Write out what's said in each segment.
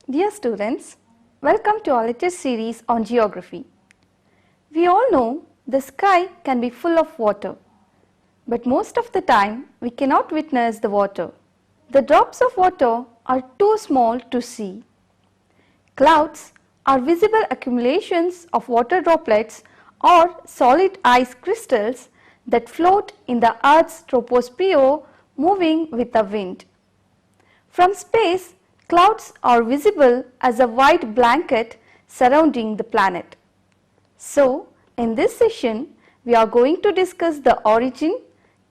Dear students, welcome to our latest series on geography. We all know the sky can be full of water, but most of the time we cannot witness the water. The drops of water are too small to see. Clouds are visible accumulations of water droplets or solid ice crystals that float in the Earth's troposphere moving with the wind. From space, clouds are visible as a white blanket surrounding the planet. So, in this session, we are going to discuss the origin,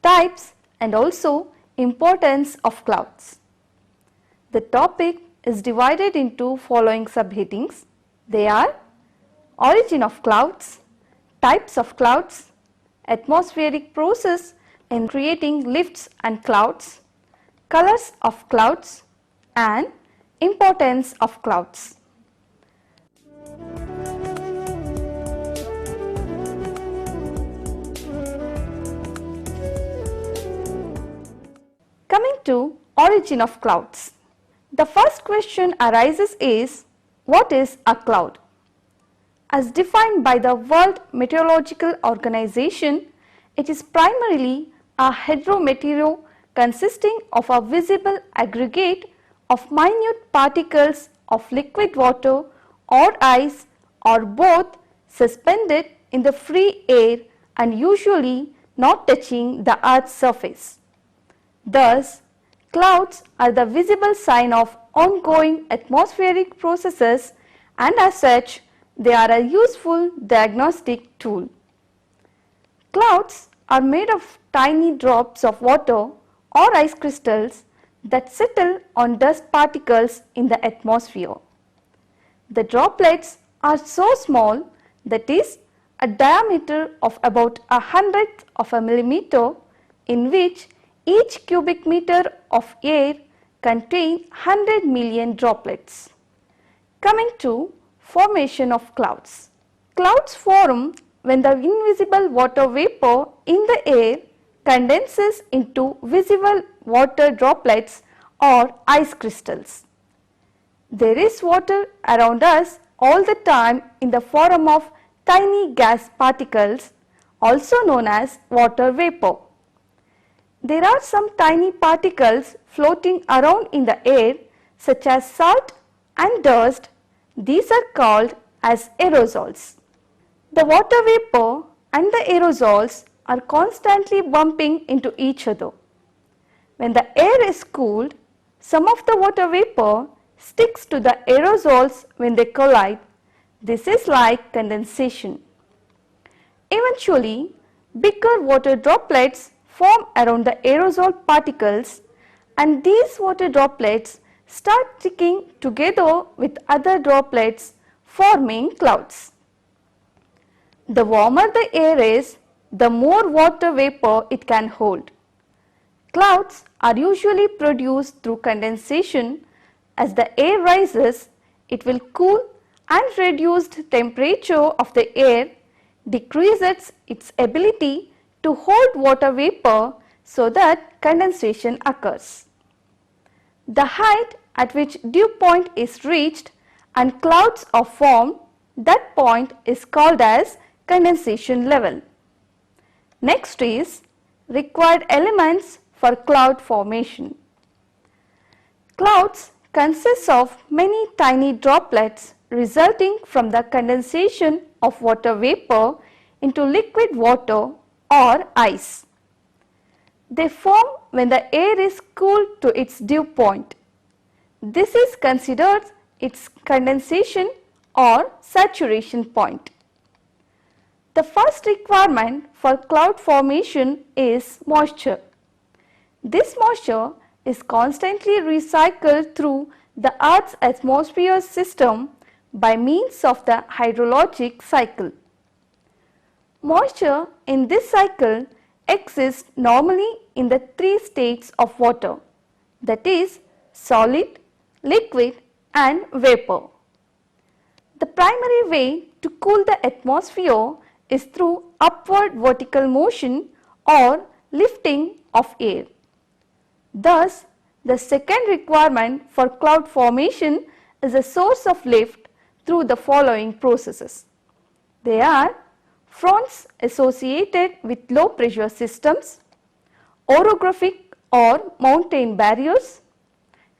types and also importance of clouds. The topic is divided into following subheadings. They are origin of clouds, types of clouds, atmospheric process in creating lifts and clouds, colors of clouds and importance of clouds. Coming to origin of clouds. The first question arises is, what is a cloud? As defined by the World Meteorological Organization, it is primarily a hydrometeor consisting of a visible aggregate of minute particles of liquid water or ice or both suspended in the free air and usually not touching the Earth's surface. Thus, clouds are the visible sign of ongoing atmospheric processes and as such, they are a useful diagnostic tool. Clouds are made of tiny drops of water or ice crystals that settle on dust particles in the atmosphere. The droplets are so small, that is, a diameter of about 1/100th of a millimeter, in which each cubic meter of air contains 100 million droplets. Coming to formation of clouds. Clouds form when the invisible water vapor in the air condenses into visible water droplets or ice crystals. There is water around us all the time in the form of tiny gas particles, also known as water vapor. There are some tiny particles floating around in the air such as salt and dust. These are called as aerosols. The water vapor and the aerosols are constantly bumping into each other. When the air is cooled, some of the water vapor sticks to the aerosols when they collide. This is like condensation. Eventually, bigger water droplets form around the aerosol particles and these water droplets start sticking together with other droplets forming clouds. The warmer the air is, the more water vapor it can hold. Clouds are usually produced through condensation. As the air rises, it will cool and reduced temperature of the air decreases its ability to hold water vapor so that condensation occurs. The height at which dew point is reached and clouds are formed, that point is called as condensation level. Next is required elements for cloud formation. Clouds consist of many tiny droplets resulting from the condensation of water vapor into liquid water or ice. They form when the air is cooled to its dew point. This is considered its condensation or saturation point. The first requirement for cloud formation is moisture. This moisture is constantly recycled through the Earth's atmosphere system by means of the hydrologic cycle. Moisture in this cycle exists normally in the three states of water, that is, solid, liquid and vapor. The primary way to cool the atmosphere is through upward vertical motion or lifting of air. Thus, the second requirement for cloud formation is a source of lift through the following processes. They are fronts associated with low pressure systems, orographic or mountain barriers,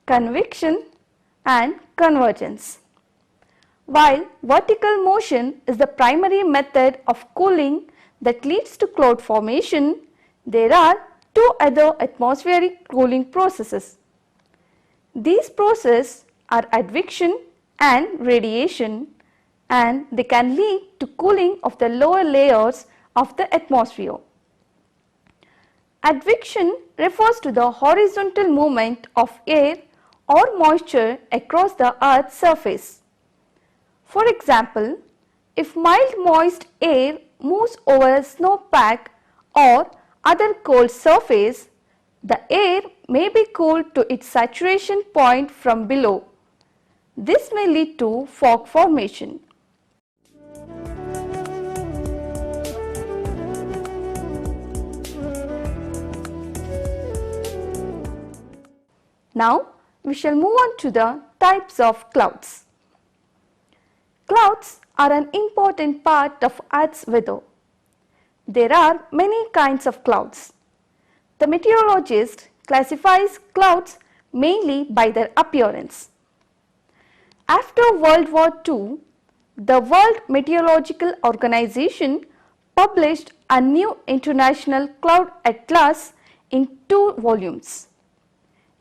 convection and convergence. While vertical motion is the primary method of cooling that leads to cloud formation, there are two other atmospheric cooling processes. These processes are advection and radiation, and they can lead to cooling of the lower layers of the atmosphere. Advection refers to the horizontal movement of air or moisture across the Earth's surface. For example, if mild moist air moves over a snowpack or other cold surface, the air may be cooled to its saturation point from below. This may lead to fog formation. Now we shall move on to the types of clouds. Clouds are an important part of Earth's weather. There are many kinds of clouds. The meteorologist classifies clouds mainly by their appearance. After World War II, the World Meteorological Organization published a new international cloud atlas in 2 volumes.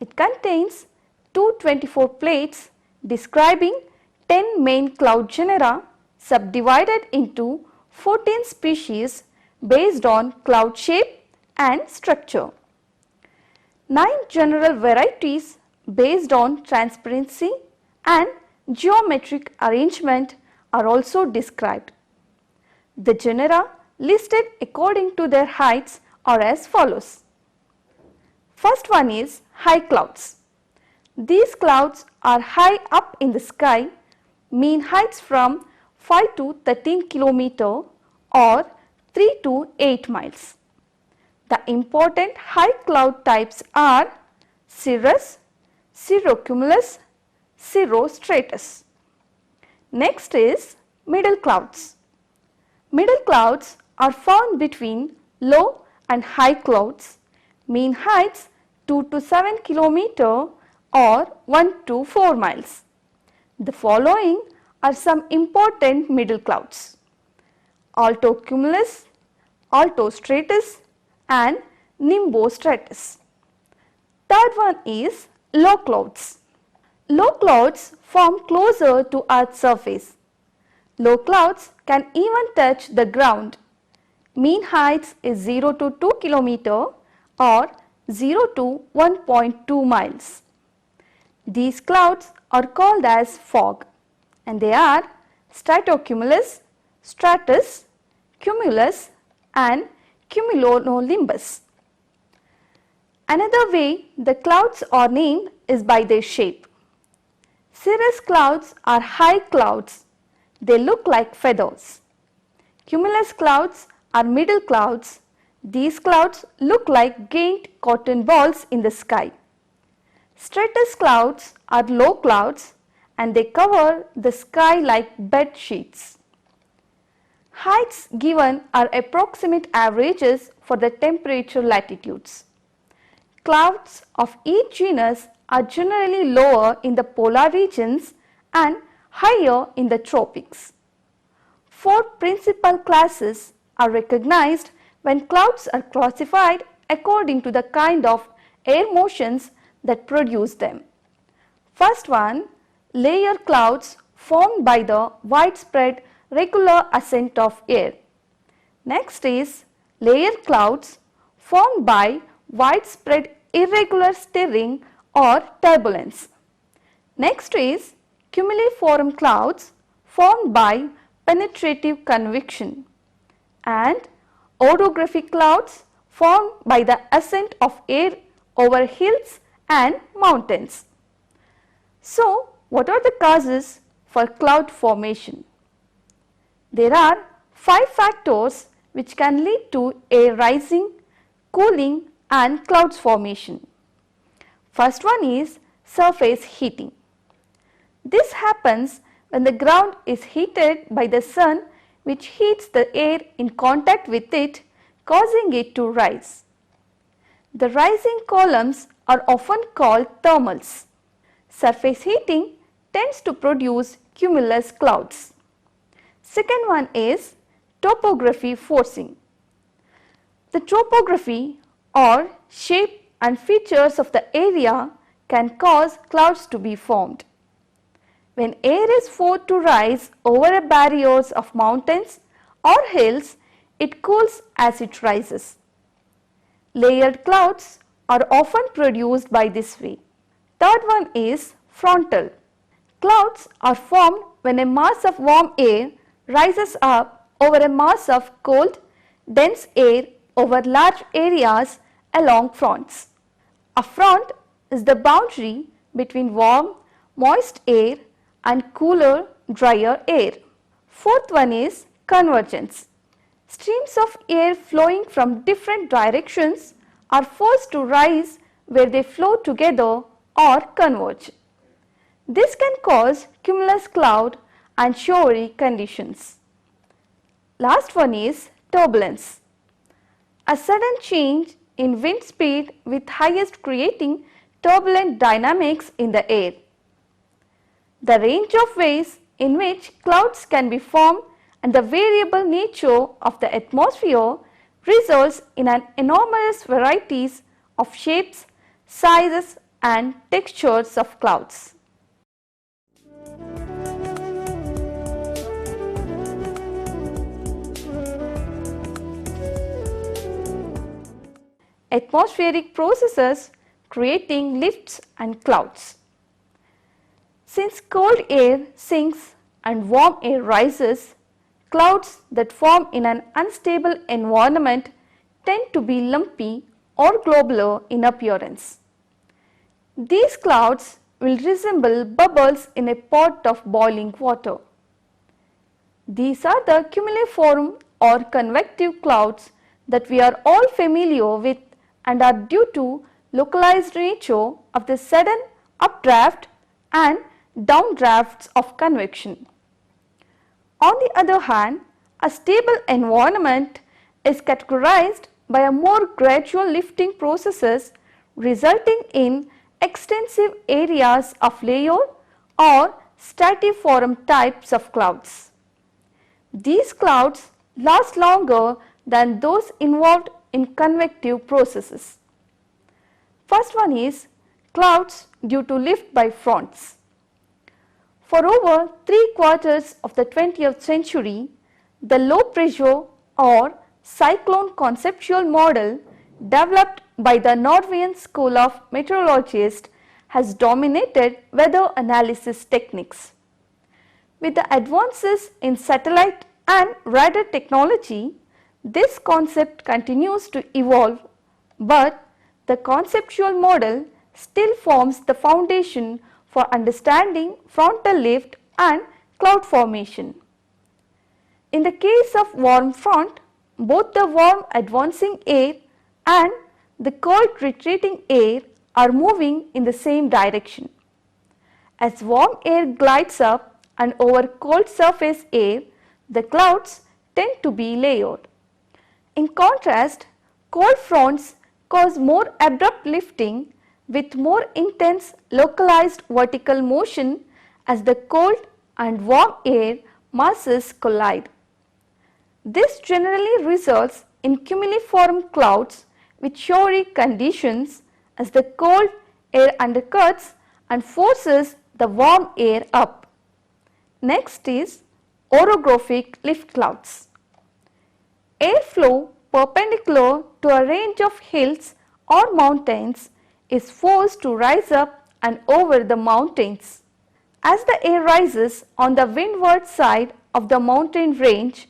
It contains 224 plates describing 10 main cloud genera subdivided into 14 species based on cloud shape and structure. 9 general varieties based on transparency and geometric arrangement are also described. The genera listed according to their heights are as follows. First one is high clouds. These clouds are high up in the sky, mean heights from 5 to 13 km or 3 to 8 miles. The important high cloud types are cirrus, cirrocumulus, cirrostratus. Next is middle clouds. Middle clouds are found between low and high clouds, mean heights 2 to 7 km or 1 to 4 miles. The following are some important middle clouds: altocumulus, altostratus and nimbostratus. Third one is low clouds. Low clouds form closer to Earth's surface. Low clouds can even touch the ground. Mean heights is 0 to 2 km or 0 to 1.2 miles. These clouds are called as fog, and they are stratocumulus, stratus, cumulus and cumulonimbus. Another way the clouds are named is by their shape. Cirrus clouds are high clouds. They look like feathers. Cumulus clouds are middle clouds. These clouds look like gained cotton balls in the sky. Stratus clouds are low clouds and they cover the sky like bed sheets. Heights given are approximate averages for the temperature latitudes. Clouds of each genus are generally lower in the polar regions and higher in the tropics. 4 principal classes are recognized when clouds are classified according to the kind of air motions that produce them. First one, layer clouds formed by the widespread regular ascent of air. Next is layer clouds formed by widespread irregular stirring or turbulence. Next is cumuliform clouds formed by penetrative convection, and orographic clouds formed by the ascent of air over hills and mountains. So, what are the causes for cloud formation? There are 5 factors which can lead to air rising, cooling and clouds formation. First one is surface heating. This happens when the ground is heated by the sun, which heats the air in contact with it, causing it to rise. The rising columns are often called thermals. Surface heating tends to produce cumulus clouds. Second one is topography forcing. The topography or shape and features of the area can cause clouds to be formed. When air is forced to rise over barriers of mountains or hills, it cools as it rises. Layered clouds are often produced by this way. Third one is frontal. Clouds are formed when a mass of warm air rises up over a mass of cold, dense air over large areas along fronts. A front is the boundary between warm, moist air and cooler, drier air. Fourth one is convergence. Streams of air flowing from different directions are forced to rise where they flow together or converge. This can cause cumulus cloud and showery conditions. Last one is turbulence. A sudden change in wind speed with highest creating turbulent dynamics in the air. The range of ways in which clouds can be formed and the variable nature of the atmosphere results in an enormous varieties of shapes, sizes and textures of clouds. Atmospheric processes creating lifts and clouds. Since cold air sinks and warm air rises, clouds that form in an unstable environment tend to be lumpy or globular in appearance. These clouds will resemble bubbles in a pot of boiling water. These are the cumuliform or convective clouds that we are all familiar with and are due to localized nature of the sudden updraft and downdrafts of convection. On the other hand, a stable environment is categorized by a more gradual lifting processes resulting in extensive areas of layer or stratiform types of clouds. These clouds last longer than those involved in convective processes. First one is clouds due to lift by fronts. For over 3/4 of the 20th century, the low pressure or cyclone conceptual model developed by the Norwegian School of Meteorologists has dominated weather analysis techniques. With the advances in satellite and radar technology, this concept continues to evolve, but the conceptual model still forms the foundation for understanding frontal lift and cloud formation. In the case of warm front, both the warm advancing air and the cold retreating air are moving in the same direction. As warm air glides up and over cold surface air, the clouds tend to be layered. In contrast, cold fronts cause more abrupt lifting with more intense localized vertical motion as the cold and warm air masses collide. This generally results in cumuliform clouds with showery conditions as the cold air undercuts and forces the warm air up. Next is orographic lift clouds. Airflow perpendicular to a range of hills or mountains is forced to rise up and over the mountains. As the air rises on the windward side of the mountain range,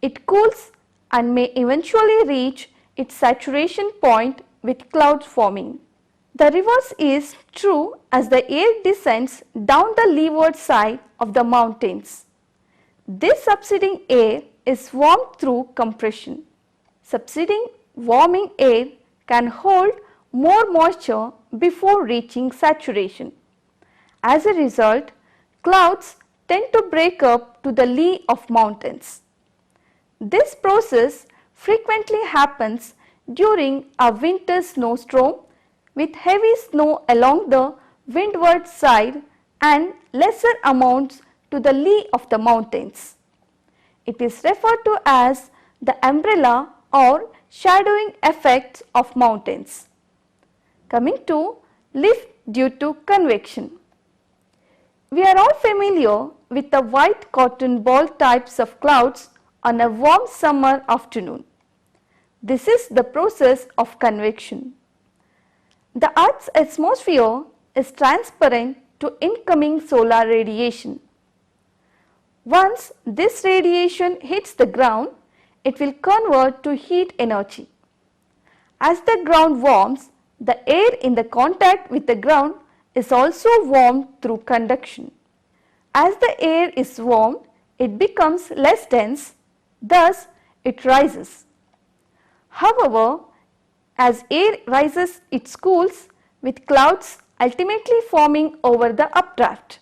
it cools and may eventually reach its saturation point with clouds forming. The reverse is true as the air descends down the leeward side of the mountains. This subsiding air is warmed through compression. Subsiding warming air can hold more moisture before reaching saturation. As a result, clouds tend to break up to the lee of mountains. This process frequently happens during a winter snowstorm with heavy snow along the windward side and lesser amounts to the lee of the mountains. It is referred to as the umbrella or shadowing effects of mountains. Coming to lift due to convection. We are all familiar with the white cotton ball types of clouds on a warm summer afternoon. This is the process of convection. The Earth's atmosphere is transparent to incoming solar radiation. Once this radiation hits the ground, it will convert to heat energy. As the ground warms, the air in the contact with the ground is also warmed through conduction. As the air is warmed, it becomes less dense, thus it rises. However, as air rises, it cools, with clouds ultimately forming over the updraft.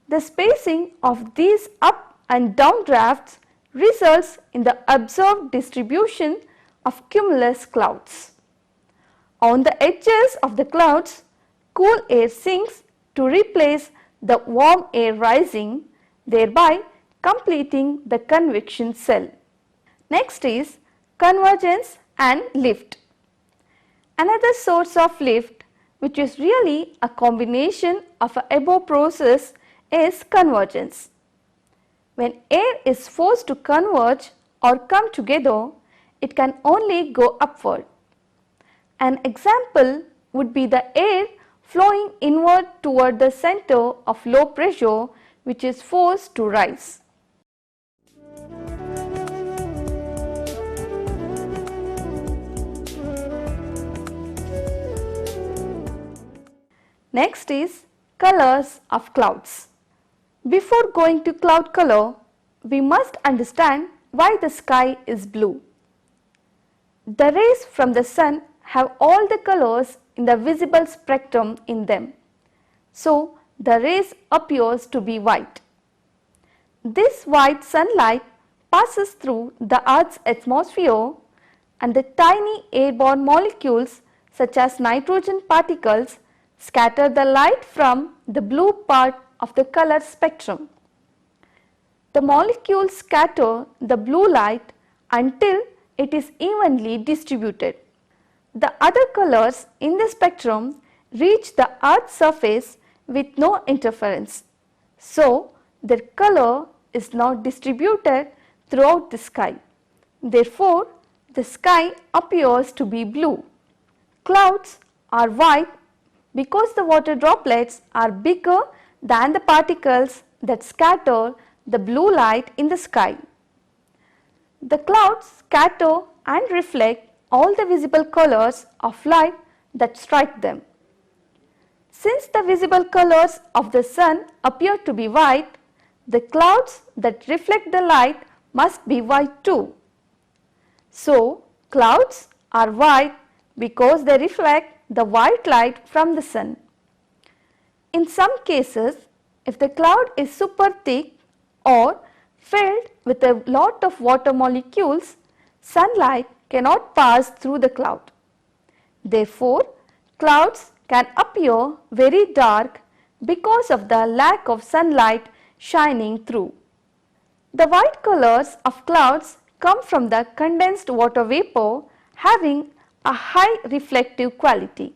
The spacing of these up and down drafts results in the observed distribution of cumulus clouds. On the edges of the clouds, cool air sinks to replace the warm air rising, thereby completing the convection cell. Next is convergence and lift. Another source of lift, which is really a combination of a above process, is convergence. When air is forced to converge or come together, it can only go upward. An example would be the air flowing inward toward the center of low pressure, which is forced to rise. Next is colors of clouds. Before going to cloud color, we must understand why the sky is blue. The rays from the sun have all the colors in the visible spectrum in them, so the rays appears to be white. This white sunlight passes through the Earth's atmosphere, and the tiny airborne molecules such as nitrogen particles scatter the light from the blue part of the color spectrum. The molecules scatter the blue light until it is evenly distributed. The other colors in the spectrum reach the Earth's surface with no interference, so their color is not distributed throughout the sky. Therefore, the sky appears to be blue. Clouds are white because the water droplets are bigger than the particles that scatter the blue light in the sky. The clouds scatter and reflect all the visible colors of light that strike them. Since the visible colors of the sun appear to be white, the clouds that reflect the light must be white too. So, clouds are white because they reflect the white light from the sun. In some cases, if the cloud is super thick or filled with a lot of water molecules, sunlight cannot pass through the cloud. Therefore, clouds can appear very dark because of the lack of sunlight shining through. The white colors of clouds come from the condensed water vapor having a high reflective quality.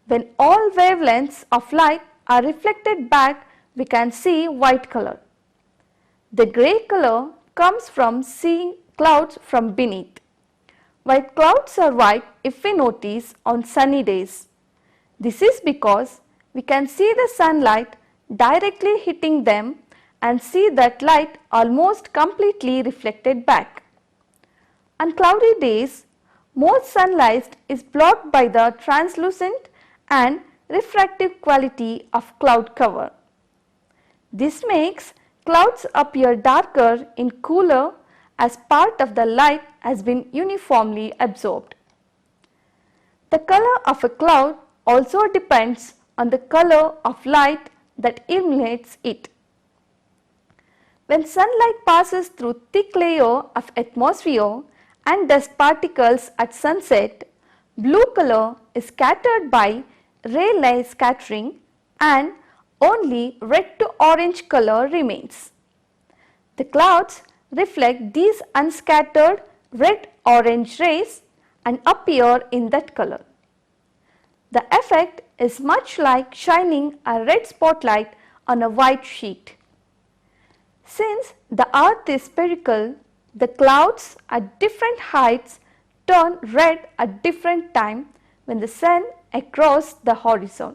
When all wavelengths of light are reflected back, we can see white color. The grey color comes from seeing clouds from beneath. White clouds are white if we notice on sunny days. This is because we can see the sunlight directly hitting them and see that light almost completely reflected back. On cloudy days, more sunlight is blocked by the translucent and refractive quality of cloud cover. This makes clouds appear darker in cooler as part of the light has been uniformly absorbed. The color of a cloud also depends on the color of light that illuminates it. When sunlight passes through thick layer of atmosphere and dust particles at sunset, blue color is scattered by Rayleigh scattering and only red to orange color remains. The clouds reflect these unscattered red-orange rays and appear in that color. The effect is much like shining a red spotlight on a white sheet. Since the earth is spherical, the clouds at different heights turn red at different time when the sun across the horizon.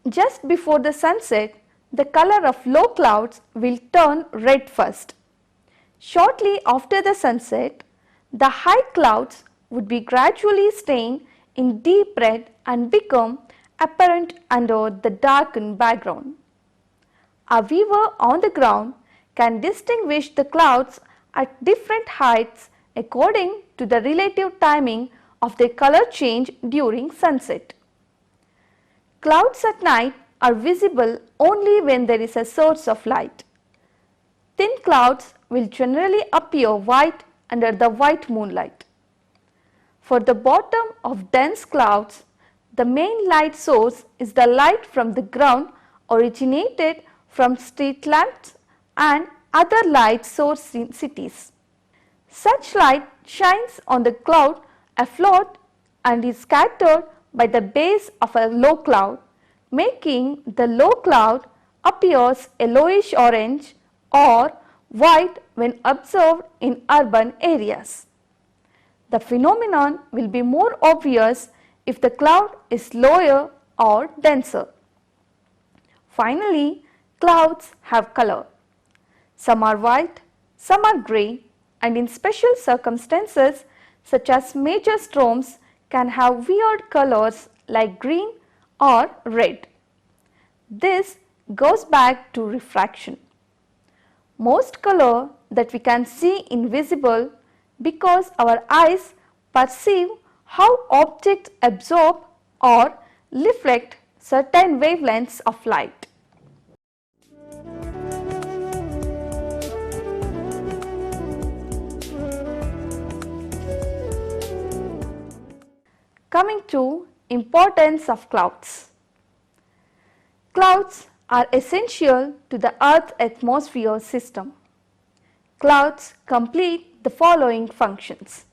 Just before the sunset, the color of low clouds will turn red first. Shortly after the sunset, the high clouds would be gradually stained in deep red and become apparent under the darkened background. A viewer on the ground can distinguish the clouds at different heights according to the relative timing of their color change during sunset. Clouds at night are visible only when there is a source of light. Thin clouds will generally appear white under the white moonlight. For the bottom of dense clouds, the main light source is the light from the ground originated from street lamps and other light sources in cities. Such light shines on the cloud afloat and is scattered by the base of a low cloud, making the low cloud appears yellowish orange or white when observed in urban areas. The phenomenon will be more obvious if the cloud is lower or denser. Finally, clouds have color. Some are white, some are grey, and in special circumstances such as major storms can have weird colors like green or red. This goes back to refraction. Most color that we can see invisible because our eyes perceive how objects absorb or reflect certain wavelengths of light. Coming to importance of clouds. Clouds are essential to the Earth's atmosphere system. Clouds complete the following functions.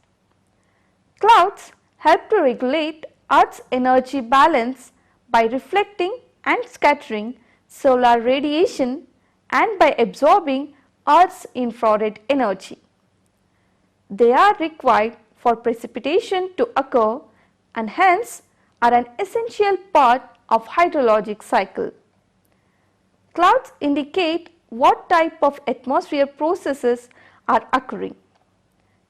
Clouds help to regulate Earth's energy balance by reflecting and scattering solar radiation and by absorbing Earth's infrared energy. They are required for precipitation to occur and hence are an essential part of hydrologic cycle. Clouds indicate what type of atmosphere processes are occurring.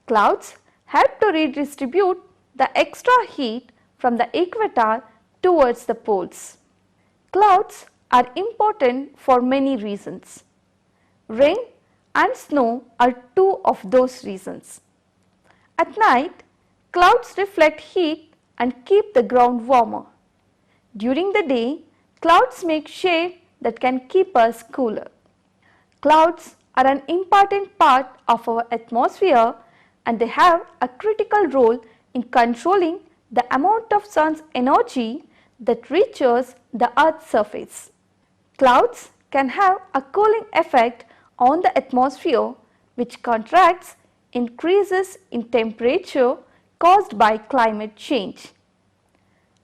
Clouds help to redistribute the extra heat from the equator towards the poles. Clouds are important for many reasons. Rain and snow are two of those reasons. At night, clouds reflect heat and keep the ground warmer. During the day, clouds make shade that can keep us cooler. Clouds are an important part of our atmosphere and they have a critical role in controlling the amount of sun's energy that reaches the Earth's surface. Clouds can have a cooling effect on the atmosphere which contracts increases in temperature caused by climate change.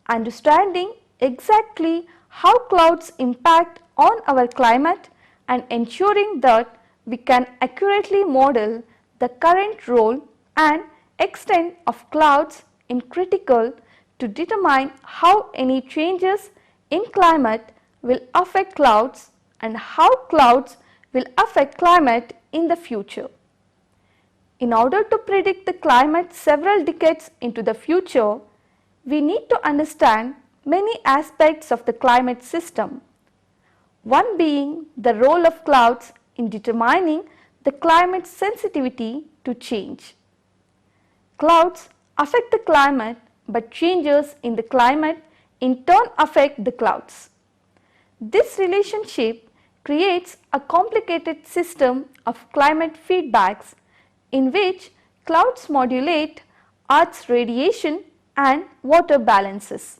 Understanding exactly how clouds impact on our climate and ensuring that we can accurately model the current role and extent of clouds is critical to determine how any changes in climate will affect clouds and how clouds will affect climate in the future. In order to predict the climate several decades into the future, we need to understand many aspects of the climate system. One being the role of clouds in determining the climate sensitivity to change. Clouds affect the climate, but changes in the climate in turn affect the clouds. This relationship creates a complicated system of climate feedbacks in which clouds modulate Earth's radiation and water balances.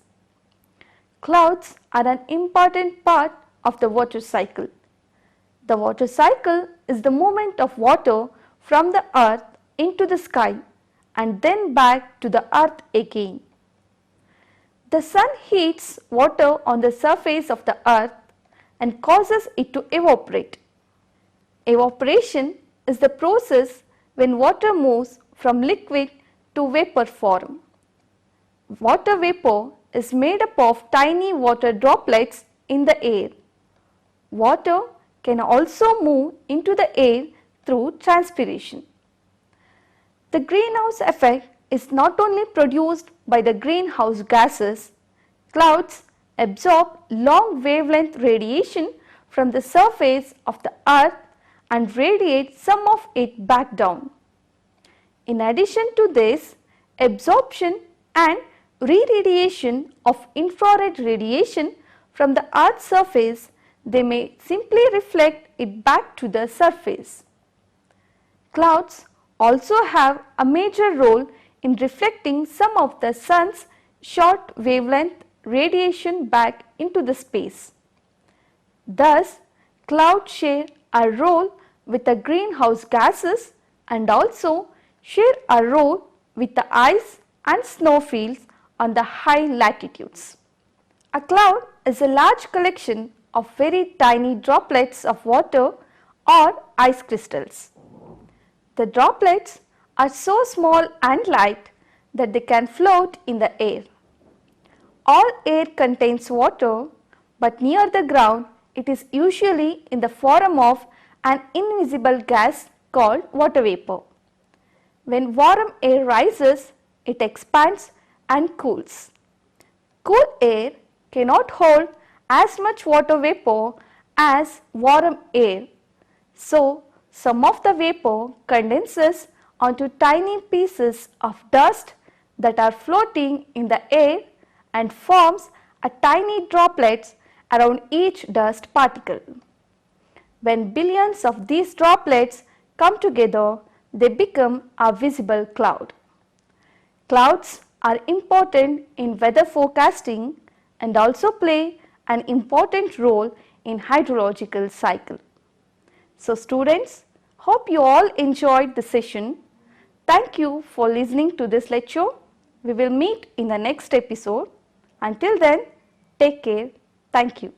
Clouds are an important part of the water cycle. The water cycle is the movement of water from the earth into the sky and then back to the earth again. The sun heats water on the surface of the earth and causes it to evaporate. Evaporation is the process when water moves from liquid to vapor form. Water vapor is made up of tiny water droplets in the air. Water can also move into the air through transpiration. The greenhouse effect is not only produced by the greenhouse gases. Clouds absorb long wavelength radiation from the surface of the earth and radiate some of it back down. In addition to this, absorption and re-radiation of infrared radiation from the earth's surface, they may simply reflect it back to the surface. Clouds also have a major role in reflecting some of the sun's short wavelength radiation back into the space. Thus, clouds share a role with the greenhouse gases and also share a role with the ice and snow fields on the high latitudes. A cloud is a large collection of very tiny droplets of water or ice crystals. The droplets are so small and light that they can float in the air. All air contains water, but near the ground it is usually in the form of an invisible gas called water vapor. When warm air rises, it expands and cools. Cool air cannot hold as much water vapor as warm air, so some of the vapor condenses onto tiny pieces of dust that are floating in the air and forms a tiny droplets around each dust particle. When billions of these droplets come together, they become a visible cloud. Clouds are important in weather forecasting and also play an important role in hydrological cycle. So students, hope you all enjoyed the session. Thank you for listening to this lecture. We will meet in the next episode. Until then, take care. Thank you.